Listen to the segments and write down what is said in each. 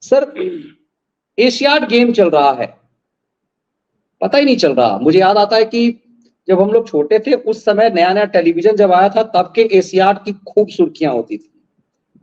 Sir, Asiad game चल रहा है, पता ही नहीं चल रहा। मुझे याद आता है कि जब हम लोग छोटे थे उस समय नया नया टेलीविजन जब आया था तब के एशियाड की खूब सुर्खियां होती थी।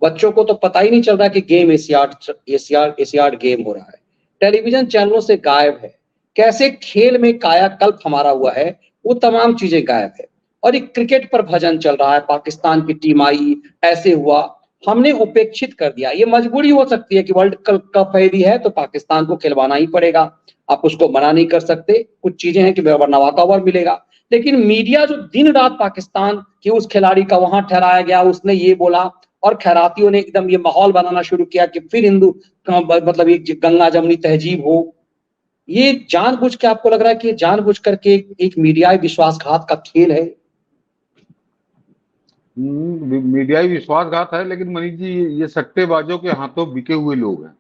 बच्चों को तो पता ही नहीं चल रहा कि game Asiad Asiad Asiad game हो रहा है, टेलीविजन चैनलों से गायब है। कैसे खेल में कायाकल्प हमारा हुआ है, वो तमाम चीजें गायब है। और एक क्रिकेट पर भजन चल रहा है, पाकिस्तान की टीम आई, ऐसे हुआ, हमने उपेक्षित कर दिया। ये मजबूरी हो सकती है कि वर्ल्ड कप भी है तो पाकिस्तान को खिलवाना ही पड़ेगा, आप उसको मना नहीं कर सकते। कुछ चीजें हैं कि नवा ओवर मिलेगा, लेकिन मीडिया जो दिन रात पाकिस्तान की उस खिलाड़ी का वहां ठहराया गया, उसने ये बोला, और खैरातियों ने एकदम ये माहौल बनाना शुरू किया कि फिर हिंदू मतलब ये गंगा जमनी तहजीब हो। ये जानबूझ के, आपको लग रहा है कि जानबूझ करके एक मीडिया विश्वासघात का खेल है? मीडियाई विश्वासघात है, लेकिन मनीष जी ये सट्टेबाजों के हाथों बिके हुए लोग हैं।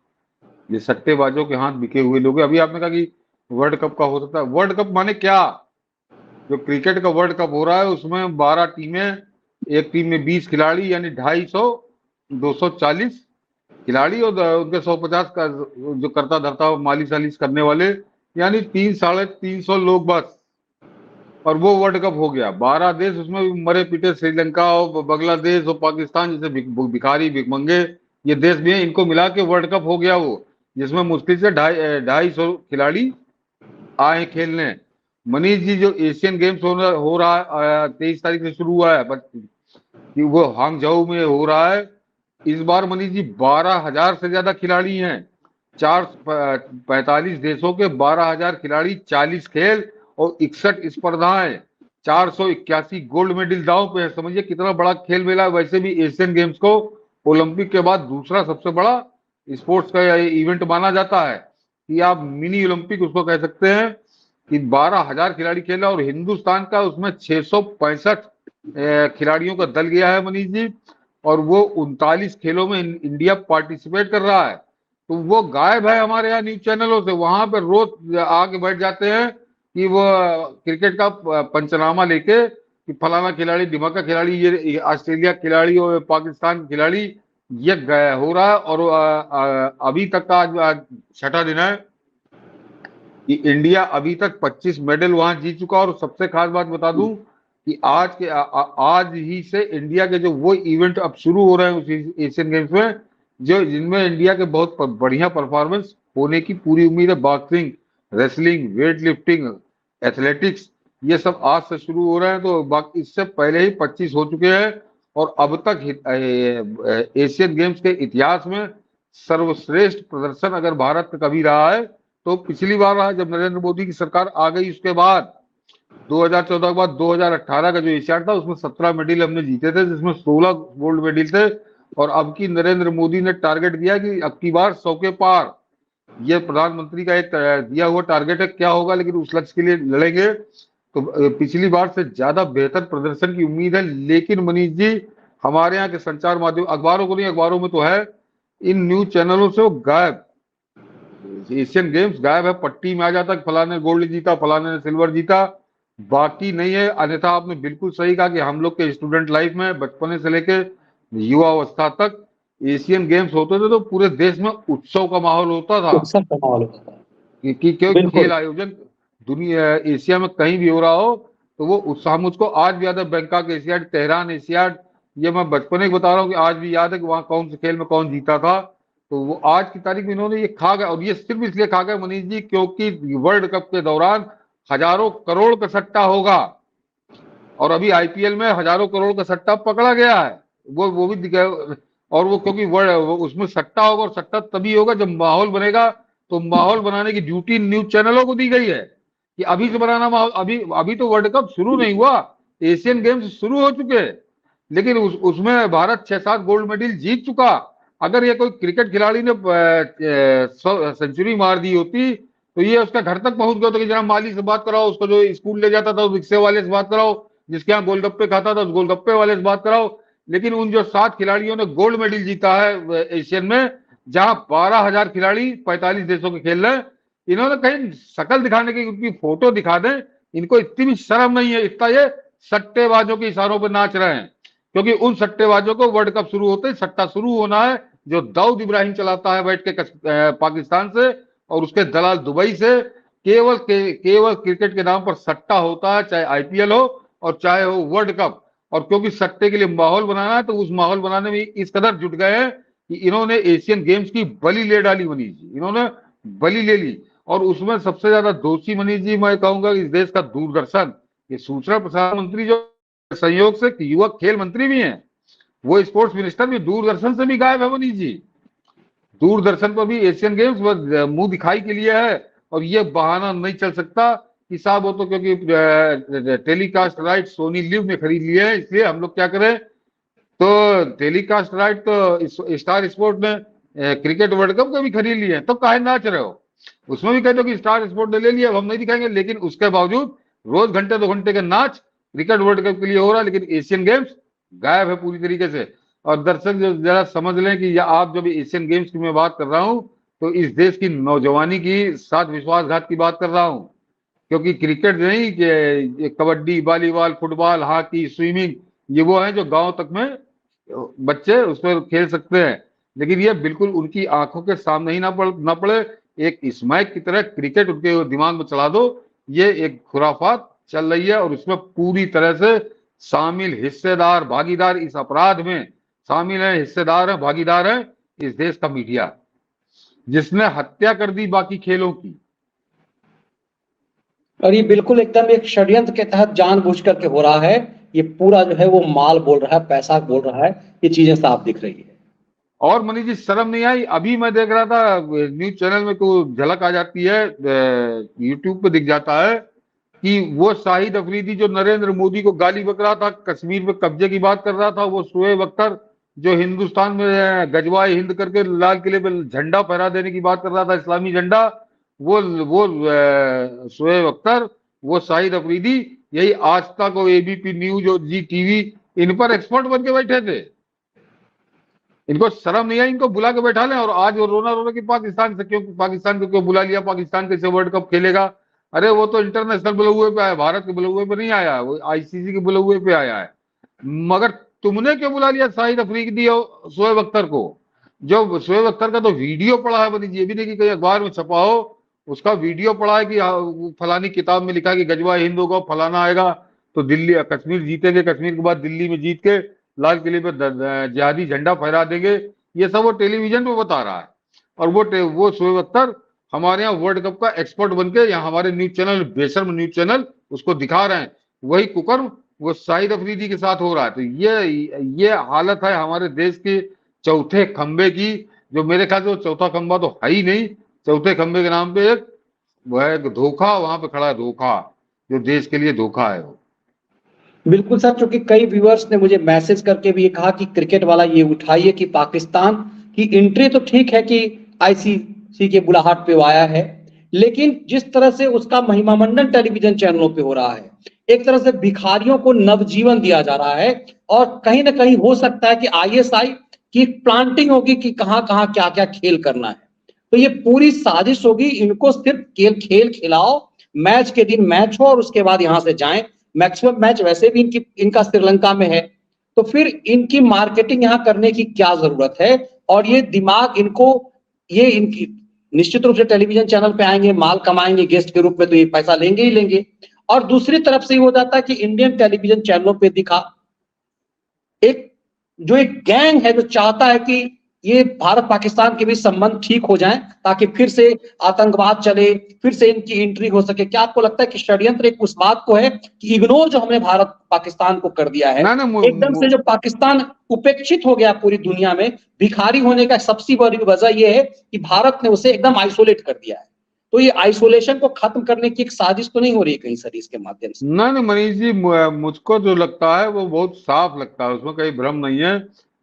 ये सट्टेबाजों के हाथ बिके हुए लोग हैं। अभी आपने कहा कि वर्ल्ड कप का हो सकता है। वर्ल्ड कप माने क्या? जो क्रिकेट का वर्ल्ड कप हो रहा है उसमें 12 टीमें, एक टीम में 20 खिलाड़ी, यानी 250, 240 खिलाड़ी, और उनके 150 का जो करता धरता मालिश सालिश करने वाले, यानी 300-350 लोग बस। और वो वर्ल्ड कप हो गया। 12 देश उसमें भी मरे पीटे, श्रीलंका और बांग्लादेश और पाकिस्तान जैसे भिखारी भिखमंगे ये देश भी हैं, इनको मिला के वर्ल्ड कप हो गया वो, जिसमें मुश्किल से 250 खिलाड़ी आए खेलने। मनीष जी, जो एशियन गेम्स हो रहा है 23 तारीख से शुरू हुआ है, कि वो हांगझाऊ में हो रहा है। इस बार मनीष जी 12,000 से ज्यादा खिलाड़ी हैं। 45 देशों के 12,000 खिलाड़ी, 40 खेल और 61 स्पर्धाएं, 481 गोल्ड मेडल दांव पे है। समझिए कितना बड़ा खेल मेला है। वैसे भी एशियन गेम्स को ओलंपिक के बाद दूसरा सबसे बड़ा स्पोर्ट्स का इवेंट माना जाता है, कि आप मिनी ओलंपिक उसको कह सकते हैं। कि 12,000 खिलाड़ी खेला और हिंदुस्तान का उसमें 665 खिलाड़ियों का दल गया है मनीष जी। और वो 39 खेलों में इंडिया पार्टिसिपेट कर रहा है। तो वो गायब है हमारे यहाँ न्यूज चैनलों से। वहां पर रोज आके बैठ जाते हैं कि वो क्रिकेट का पंचनामा लेके कि फलाना खिलाड़ी, ढिमाका खिलाड़ी, ये ऑस्ट्रेलिया खिलाड़ी और पाकिस्तान खिलाड़ी ये हो रहा है। और अभी तक का आज छठा दिन है कि इंडिया अभी तक 25 मेडल वहां जीत चुका। और सबसे खास बात बता दूं कि आज ही से इंडिया के जो वो इवेंट अब शुरू हो रहे हैं उस एशियन गेम्स में, जो जिनमें इंडिया के बहुत बढ़िया परफॉर्मेंस होने की पूरी उम्मीद है। Boxing, wrestling, weight lifting, athletics, ये सब आज से शुरू हो रहे हैं। तो बाकी इससे पहले ही 25 हो चुके हैं। और अब तक एशियन गेम्स के इतिहास में सर्वश्रेष्ठ प्रदर्शन अगर भारत का कभी रहा है तो पिछली बार रहा, जब नरेंद्र मोदी की सरकार आ गई। उसके बाद 2014 के बाद 2018 का जो एशियाड था उसमें 17 मेडल हमने जीते थे, जिसमें 16 गोल्ड मेडल थे। और अब की नरेंद्र मोदी ने टारगेट दिया कि अब की बार 100 के पार। ये प्रधानमंत्री का एक दिया हुआ टारगेट है, क्या होगा लेकिन उस लक्ष्य के लिए लड़ेंगे। तो पिछली बार से ज्यादा बेहतर प्रदर्शन की उम्मीद है। लेकिन मनीष जी, हमारे यहाँ के संचार माध्यम, अखबारों को नहीं, अखबारों में तो है, इन न्यूज चैनलों से वो गायब। एशियन गेम्स गायब है। पट्टी में आ जाता कि फलाने गोल्ड जीता, फलाने ने सिल्वर जीता, बाकी नहीं है। अन्यथा आपने बिल्कुल सही कहा कि हम लोग के स्टूडेंट लाइफ में बचपने से लेके युवा अवस्था तक एशियन गेम्स होते थे तो पूरे देश में उत्सव का माहौल होता था। उत्सव का माहौल होता था, कि क्यों बिल्कुल। खेल आयोजन दुनिया एशिया में कहीं भी हो रहा हो तो वो उत्साह मुझको आज भी याद है। बैंकॉक एशियाड, तेहरान एशियाड, ये मैं बचपने की बता रहा हूँ कि आज भी याद है कि वहां कौन से खेल में कौन जीता था। तो वो आज की तारीख में इन्होंने ये खा गया। और ये सिर्फ इसलिए खा गया मनीष जी क्योंकि वर्ल्ड कप के दौरान हजारों करोड़ का सट्टा होगा। और अभी आईपीएल में हजारों करोड़ का सट्टा पकड़ा गया है। वो भी दिखा। और वो क्योंकि उसमें सट्टा होगा, और सट्टा तभी होगा जब माहौल बनेगा। तो माहौल बनाने की ड्यूटी न्यूज चैनलों को दी गई है कि अभी से बनाना माहौल। अभी अभी तो वर्ल्ड कप शुरू नहीं हुआ, एशियन गेम्स शुरू हो चुके हैं, लेकिन उसमें भारत 6-7 गोल्ड मेडल जीत चुका। अगर ये कोई क्रिकेट खिलाड़ी ने सेंचुरी मार दी होती तो ये उसका घर तक पहुंच गया था कि जरा माली से बात कराओ, उसको जो स्कूल ले जाता था उस रिक्शे वाले से बात कराओ, जिसके यहाँ गोलगप्पे खाता था उस गोलगप्पे वाले से बात कराओ। लेकिन उन जो 7 खिलाड़ियों ने गोल्ड मेडल जीता है एशियन में, जहां 12,000 खिलाड़ी 45 देशों के खेल रहे हैं, इन्होंने कहीं शकल दिखाने की, उनकी फोटो दिखा दें, इनको इतनी भी शर्म नहीं है। इतना ये सट्टेबाजों के इशारों पर नाच रहे हैं, क्योंकि उन सट्टेबाजों को वर्ल्ड कप शुरू होते ही सट्टा शुरू होना है, जो दाऊद इब्राहिम चलाता है बैठ के पाकिस्तान से, और उसके दलाल दुबई से, केवल क्रिकेट के नाम पर सट्टा होता है, चाहे आईपीएल हो और चाहे हो वर्ल्ड कप। और क्योंकि सट्टे के लिए माहौल बनाना है, तो उस माहौल बनाने में इस कदर जुट गए हैं कि इन्होंने एशियन गेम्स की बलि ले डाली मनीष जी, इन्होंने बलि ले ली। और उसमें सबसे ज्यादा दोषी मनीष जी मैं कहूंगा इस देश का दूरदर्शन, ये सूचना प्रसारण मंत्री जो संयोग से युवा खेल मंत्री भी हैं, वो स्पोर्ट्स मिनिस्टर भी दूरदर्शन से भी गायब है मनीष जी। दूरदर्शन पर भी एशियन गेम्स मुंह दिखाई के लिए है, और ये बहाना नहीं चल सकता कि साहब वो तो क्योंकि टेलीकास्ट राइट सोनी लिव ने खरीद लिए है, इसलिए हम लोग क्या करें। तो टेलीकास्ट राइट तो स्टार स्पोर्ट ने क्रिकेट वर्ल्ड कप को भी खरीद लिए हैं, तो काहे नाच रहे हो। उसमें भी कहते हो कि स्टार स्पोर्ट ने ले लिया, अब हम नहीं दिखाएंगे, लेकिन उसके बावजूद रोज घंटे 2 घंटे का नाच क्रिकेट वर्ल्ड कप के लिए हो रहा है, लेकिन एशियन गेम्स गायब है पूरी तरीके से। और दर्शक जो जरा समझ लें कि आप जब एशियन गेम्स की मैं बात कर रहा हूं, तो इस देश की नौजवानी की साथ विश्वासघात की बात कर रहा हूं। क्योंकि क्रिकेट नहीं कि kabaddi, volleyball, football, hockey, swimming, ये वो है जो गांव तक में बच्चे उस पर खेल सकते हैं, लेकिन ये बिल्कुल उनकी आंखों के सामने ही ना पड़े। एक स्मैक की तरह क्रिकेट उनके दिमाग में चला दो, ये एक खुराफात चल रही है, और उसमें पूरी तरह से शामिल, हिस्सेदार, भागीदार इस अपराध में शामिल है, हिस्सेदार है, भागीदार है इस देश का मीडिया, जिसने हत्या कर दी बाकी खेलों की। और ये बिल्कुल एकदम एक षड्यंत्र के तहत जानबूझ करके हो रहा है। ये पूरा जो है वो माल बोल रहा है, पैसा बोल रहा है, ये चीजें साफ दिख रही है। और मनीष जी शर्म नहीं आई, अभी मैं देख रहा था न्यूज चैनल में, तो झलक आ जाती है, यूट्यूब पे दिख जाता है कि वो शाहिद अफरीदी जो नरेंद्र मोदी को गाली बक रहा था, कश्मीर में कब्जे की बात कर रहा था, वो शोएब अख्तर जो हिंदुस्तान में गजवाए हिंद करके लाल किले पे झंडा फहरा देने की बात कर रहा था, इस्लामी झंडा, वो शोएब अख्तर, वो शाहिद अफरीदी, यही आज तक और एबीपी न्यूज और जी टीवी, इन पर एक्सपर्ट बन के बैठे थे। इनको शर्म नहीं आई, इनको बुला के बैठा लें। और आज वो रोना रोना कि पाकिस्तान से क्यों, पाकिस्तान को क्यों बुला लिया, पाकिस्तान कैसे वर्ल्ड कप खेलेगा। अरे वो तो इंटरनेशनल बुलावे पे आया, भारत के बुलावे पे नहीं आया, वो आईसीसी के बुलावे पे आया है। मगर तुमने क्यों बुला लिया शाहिद अफरीदी और शोएब अख्तर को। जो शोएब अख्तर का तो वीडियो पड़ा है बनी, ये भी नहीं कि कहीं अखबार में छपा हो, उसका वीडियो पड़ा है कि फलानी किताब में लिखा है कि गजवा हिंद होगा, फलाना आएगा तो दिल्ली कश्मीर जीतेंगे, कश्मीर के बाद दिल्ली में जीत के लाल किले पे जिहादी झंडा फहरा देंगे, ये सब वो टेलीविजन पे बता रहा है। और वो शोएब अख्तर हमारे यहाँ वर्ल्ड कप का एक्सपर्ट बन के यहाँ हमारे न्यूज चैनल, बेशर्म न्यूज चैनल उसको दिखा रहे हैं। वही कुकर्म वो शाहिद अफरीदी के साथ हो रहा है। तो ये हालत है हमारे देश के चौथे खंबे की, जो मेरे ख्याल से वो चौथा खंबा तो है ही नहीं। चौथे खंबे के नाम पे एक वह एक धोखा वहां पे खड़ा है, धोखा जो देश के लिए धोखा है वो। बिल्कुल सर, क्योंकि कई व्यूअर्स ने मुझे मैसेज करके भी ये कहा कि क्रिकेट वाला ये उठाइए कि पाकिस्तान की एंट्री तो ठीक है कि आईसीसी के बुलाहट पे आया है, लेकिन जिस तरह से उसका महिमा मंडन टेलीविजन चैनलों पे हो रहा है, एक तरह से भिखारियों को नवजीवन दिया जा रहा है। और कहीं ना कहीं हो सकता है कि आईएसआई की प्लांटिंग होगी कि कहां कहां क्या क्या खेल करना है। तो ये पूरी साजिश होगी, इनको सिर्फ खेल खिलाओ, मैच के दिन मैच हो और उसके बाद यहां से जाएं। मैक्सिमम मैच वैसे भी इनका श्रीलंका में है, तो फिर इनकी मार्केटिंग यहां करने की क्या जरूरत है। और ये दिमाग इनको, ये इनकी निश्चित रूप से टेलीविजन चैनल पे आएंगे, माल कमाएंगे गेस्ट के रूप में, तो ये पैसा लेंगे ही लेंगे। और दूसरी तरफ से ये हो जाता है कि इंडियन टेलीविजन चैनलों पे दिखा एक जो एक गैंग है जो चाहता है कि ये भारत पाकिस्तान के बीच संबंध ठीक हो जाएं, ताकि फिर से आतंकवाद चले, फिर से इनकी एंट्री हो सके। क्या आपको लगता है कि षड्यंत्र एक उस बात को है कि इग्नोर जो हमने भारत पाकिस्तान को कर दिया है, एकदम से जो पाकिस्तान उपेक्षित हो गया पूरी दुनिया में, भिखारी होने का सबसे बड़ी वजह यह है कि भारत ने उसे एकदम आइसोलेट कर दिया है। तो ये आइसोलेशन को खत्म करने की एक साजिश तो नहीं हो रही है कहीं सर इसके माध्यम से? नहीं मनीष जी, मुझको जो लगता है वो बहुत साफ लगता है, उसमें कहीं भ्रम नहीं है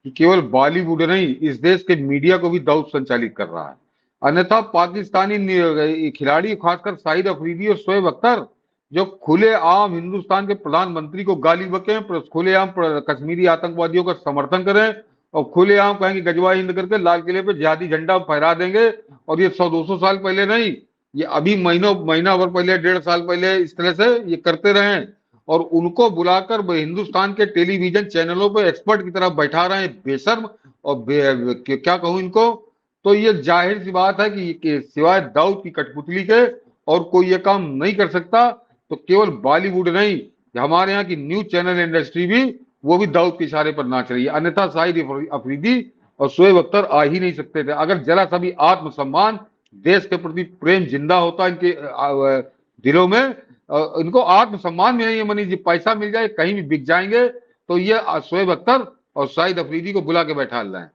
कि केवल बॉलीवुड नहीं, इस देश के मीडिया को भी दौड़ संचालित कर रहा है। अन्यथा पाकिस्तानी खिलाड़ी, खासकर शाहिद अफरीदी और शोएब अख्तर, जो खुलेआम हिंदुस्तान के प्रधानमंत्री को गाली बकें, खुलेआम कश्मीरी आतंकवादियों का समर्थन करें, और खुलेआम कहेंगे गजवा हिंद करके लाल किले पे जिहादी झंडा फहरा देंगे। और ये 100-200 साल पहले नहीं, ये अभी महीना भर पहले, 1.5 साल पहले इस तरह से ये करते रहे। और उनको बुलाकर हिंदुस्तान के टेलीविजन चैनलों पे एक्सपर्ट की तरफ बैठा रहे हैं, बेशर्म। और क्या कहूं इनको, तो ये जाहिर सी बात है कि सिवाय दाऊद की कठपुतली के और कोई ये काम नहीं कर सकता। तो केवल बॉलीवुड नहीं, हमारे यहाँ की न्यूज चैनल इंडस्ट्री भी, वो भी दाऊद के इशारे पर नाच रही है, अन्यथा शाहिद अफरीदी और शोएब अख्तर आ ही नहीं सकते थे। अगर जरा सा भी आत्मसम्मान, देश के प्रति प्रेम जिंदा होता इनके दिलों में, इनको आत्मसम्मान भी नहीं है मनीष जी, पैसा मिल जाए कहीं भी बिक जाएंगे, तो ये शोएब अख्तर और शाहिद अफरीदी को बुला के बैठा रहे हैं।